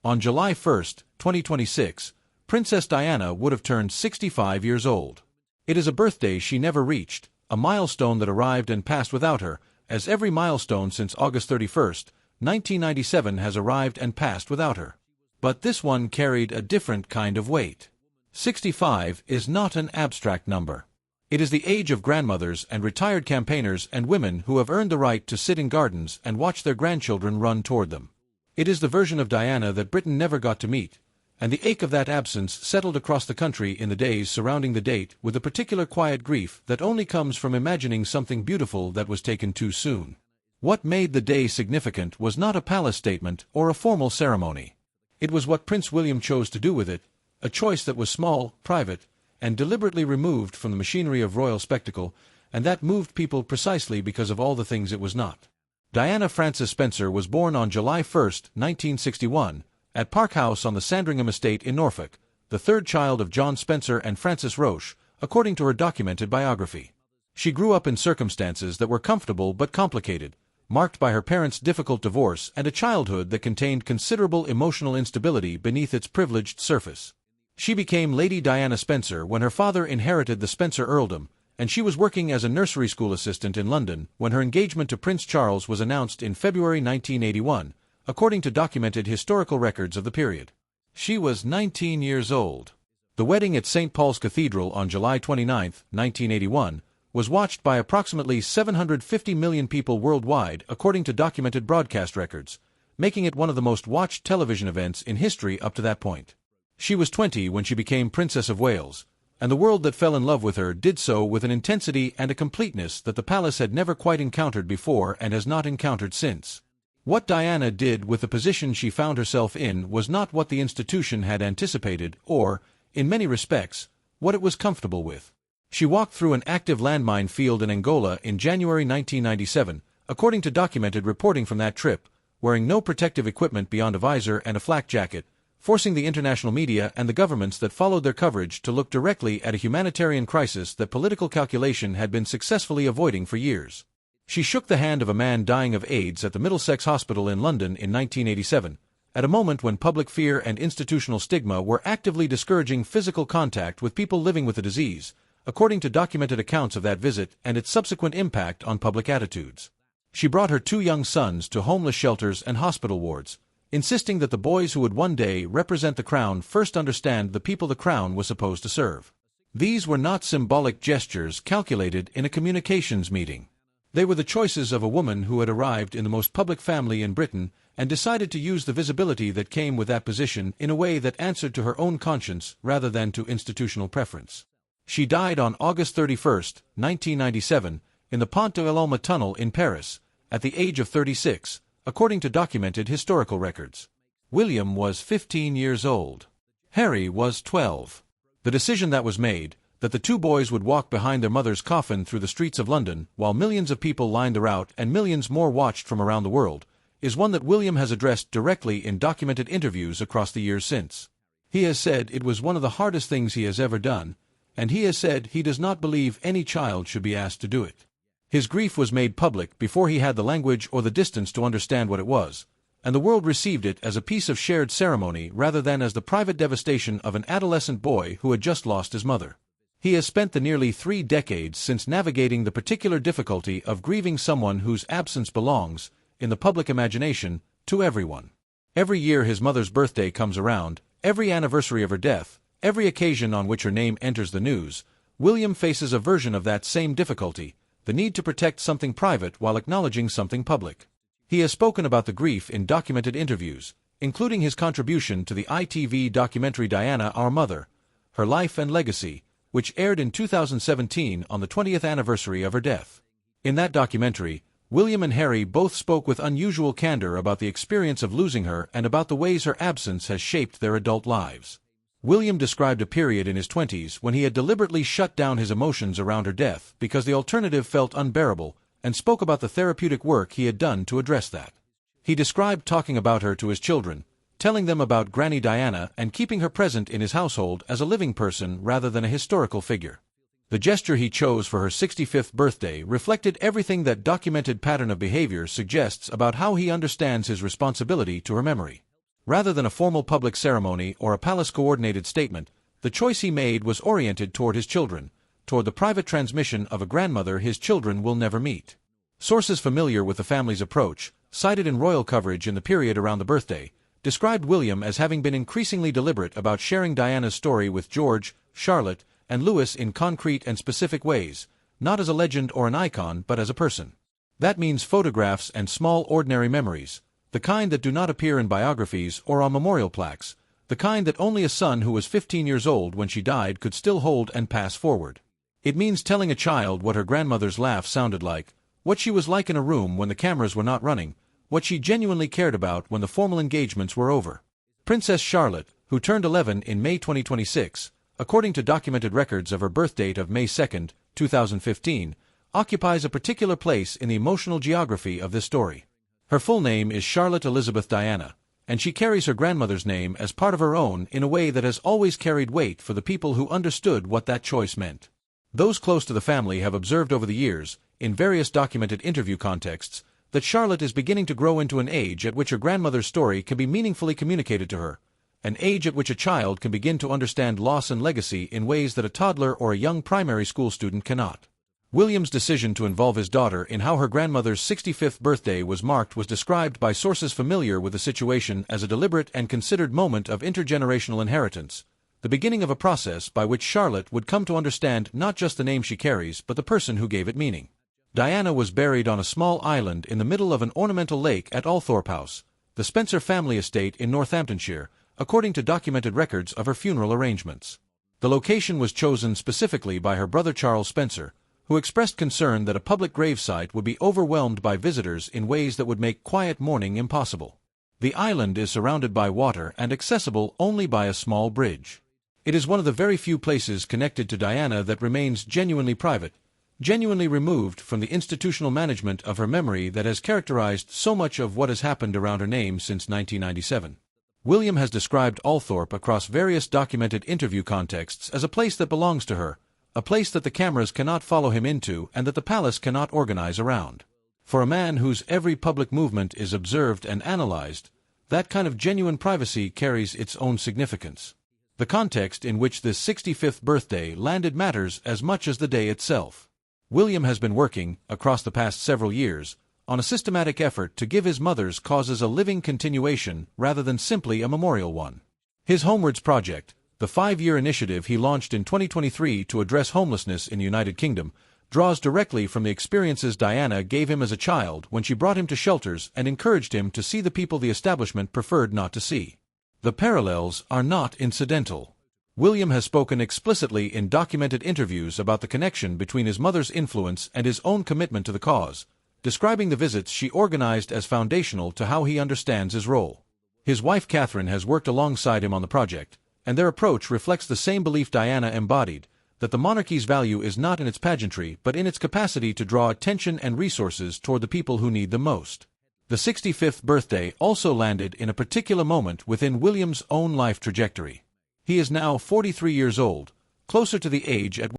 On July 1, 2026, Princess Diana would have turned 65 years old. It is a birthday she never reached, a milestone that arrived and passed without her, as every milestone since August 31, 1997 has arrived and passed without her. But this one carried a different kind of weight. 65 is not an abstract number. It is the age of grandmothers and retired campaigners and women who have earned the right to sit in gardens and watch their grandchildren run toward them. It is the version of Diana that Britain never got to meet, and the ache of that absence settled across the country in the days surrounding the date with a particular quiet grief that only comes from imagining something beautiful that was taken too soon. What made the day significant was not a palace statement or a formal ceremony. It was what Prince William chose to do with it, a choice that was small, private, and deliberately removed from the machinery of royal spectacle, and that moved people precisely because of all the things it was not. Diana Frances Spencer was born on July 1, 1961, at Park House on the Sandringham Estate in Norfolk, the third child of John Spencer and Frances Roche, according to her documented biography. She grew up in circumstances that were comfortable but complicated, marked by her parents' difficult divorce and a childhood that contained considerable emotional instability beneath its privileged surface. She became Lady Diana Spencer when her father inherited the Spencer earldom, and she was working as a nursery school assistant in London when her engagement to Prince Charles was announced in February 1981, according to documented historical records of the period. She was 19 years old. The wedding at St. Paul's Cathedral on July 29, 1981, was watched by approximately 750 million people worldwide according to documented broadcast records, making it one of the most watched television events in history up to that point. She was 20 when she became Princess of Wales, and the world that fell in love with her did so with an intensity and a completeness that the palace had never quite encountered before and has not encountered since. What Diana did with the position she found herself in was not what the institution had anticipated or, in many respects, what it was comfortable with. She walked through an active landmine field in Angola in January 1997, according to documented reporting from that trip, wearing no protective equipment beyond a visor and a flak jacket, forcing the international media and the governments that followed their coverage to look directly at a humanitarian crisis that political calculation had been successfully avoiding for years. She shook the hand of a man dying of AIDS at the Middlesex Hospital in London in 1987, at a moment when public fear and institutional stigma were actively discouraging physical contact with people living with the disease, according to documented accounts of that visit and its subsequent impact on public attitudes. She brought her 2 young sons to homeless shelters and hospital wards, insisting that the boys who would one day represent the Crown first understand the people the Crown was supposed to serve. These were not symbolic gestures calculated in a communications meeting. They were the choices of a woman who had arrived in the most public family in Britain and decided to use the visibility that came with that position in a way that answered to her own conscience rather than to institutional preference. She died on August 31, 1997, in the Pont de l'Alma tunnel in Paris, at the age of 36, according to documented historical records. William was 15 years old. Harry was 12. The decision that was made, that the 2 boys would walk behind their mother's coffin through the streets of London while millions of people lined the route and millions more watched from around the world, is one that William has addressed directly in documented interviews across the years since. He has said it was one of the hardest things he has ever done, and he has said he does not believe any child should be asked to do it. His grief was made public before he had the language or the distance to understand what it was, and the world received it as a piece of shared ceremony rather than as the private devastation of an adolescent boy who had just lost his mother. He has spent the nearly 3 decades since navigating the particular difficulty of grieving someone whose absence belongs, in the public imagination, to everyone. Every year his mother's birthday comes around, every anniversary of her death, every occasion on which her name enters the news, William faces a version of that same difficulty, the need to protect something private while acknowledging something public. He has spoken about the grief in documented interviews, including his contribution to the ITV documentary Diana, Our Mother, Her Life and Legacy, which aired in 2017 on the 20th anniversary of her death. In that documentary, William and Harry both spoke with unusual candor about the experience of losing her and about the ways her absence has shaped their adult lives. William described a period in his 20s when he had deliberately shut down his emotions around her death because the alternative felt unbearable, and spoke about the therapeutic work he had done to address that. He described talking about her to his children, telling them about Granny Diana and keeping her present in his household as a living person rather than a historical figure. The gesture he chose for her 65th birthday reflected everything that documented pattern of behavior suggests about how he understands his responsibility to her memory. Rather than a formal public ceremony or a palace-coordinated statement, the choice he made was oriented toward his children, toward the private transmission of a grandmother his children will never meet. Sources familiar with the family's approach, cited in royal coverage in the period around the birthday, described William as having been increasingly deliberate about sharing Diana's story with George, Charlotte, and Louis in concrete and specific ways, not as a legend or an icon but as a person. That means photographs and small ordinary memories, the kind that do not appear in biographies or on memorial plaques, the kind that only a son who was 15 years old when she died could still hold and pass forward. It means telling a child what her grandmother's laugh sounded like, what she was like in a room when the cameras were not running, what she genuinely cared about when the formal engagements were over. Princess Charlotte, who turned 11 in May 2026, according to documented records of her birth date of May 2, 2015, occupies a particular place in the emotional geography of this story. Her full name is Charlotte Elizabeth Diana, and she carries her grandmother's name as part of her own in a way that has always carried weight for the people who understood what that choice meant. Those close to the family have observed over the years, in various documented interview contexts, that Charlotte is beginning to grow into an age at which her grandmother's story can be meaningfully communicated to her, an age at which a child can begin to understand loss and legacy in ways that a toddler or a young primary school student cannot. William's decision to involve his daughter in how her grandmother's 65th birthday was marked was described by sources familiar with the situation as a deliberate and considered moment of intergenerational inheritance, the beginning of a process by which Charlotte would come to understand not just the name she carries but the person who gave it meaning. Diana was buried on a small island in the middle of an ornamental lake at Althorpe House, the Spencer family estate in Northamptonshire, according to documented records of her funeral arrangements. The location was chosen specifically by her brother Charles Spencer, who expressed concern that a public gravesite would be overwhelmed by visitors in ways that would make quiet mourning impossible. The island is surrounded by water and accessible only by a small bridge. It is one of the very few places connected to Diana that remains genuinely private, genuinely removed from the institutional management of her memory that has characterized so much of what has happened around her name since 1997. William has described Althorpe across various documented interview contexts as a place that belongs to her, a place that the cameras cannot follow him into and that the palace cannot organize around. For a man whose every public movement is observed and analyzed, that kind of genuine privacy carries its own significance. The context in which this 65th birthday landed matters as much as the day itself. William has been working, across the past several years, on a systematic effort to give his mother's causes a living continuation rather than simply a memorial one. His Homewards project, the 5-year initiative he launched in 2023 to address homelessness in the United Kingdom, draws directly from the experiences Diana gave him as a child when she brought him to shelters and encouraged him to see the people the establishment preferred not to see. The parallels are not incidental. William has spoken explicitly in documented interviews about the connection between his mother's influence and his own commitment to the cause, describing the visits she organized as foundational to how he understands his role. His wife Catherine has worked alongside him on the project, and their approach reflects the same belief Diana embodied, that the monarchy's value is not in its pageantry but in its capacity to draw attention and resources toward the people who need them most. The 65th birthday also landed in a particular moment within William's own life trajectory. He is now 43 years old, closer to the age at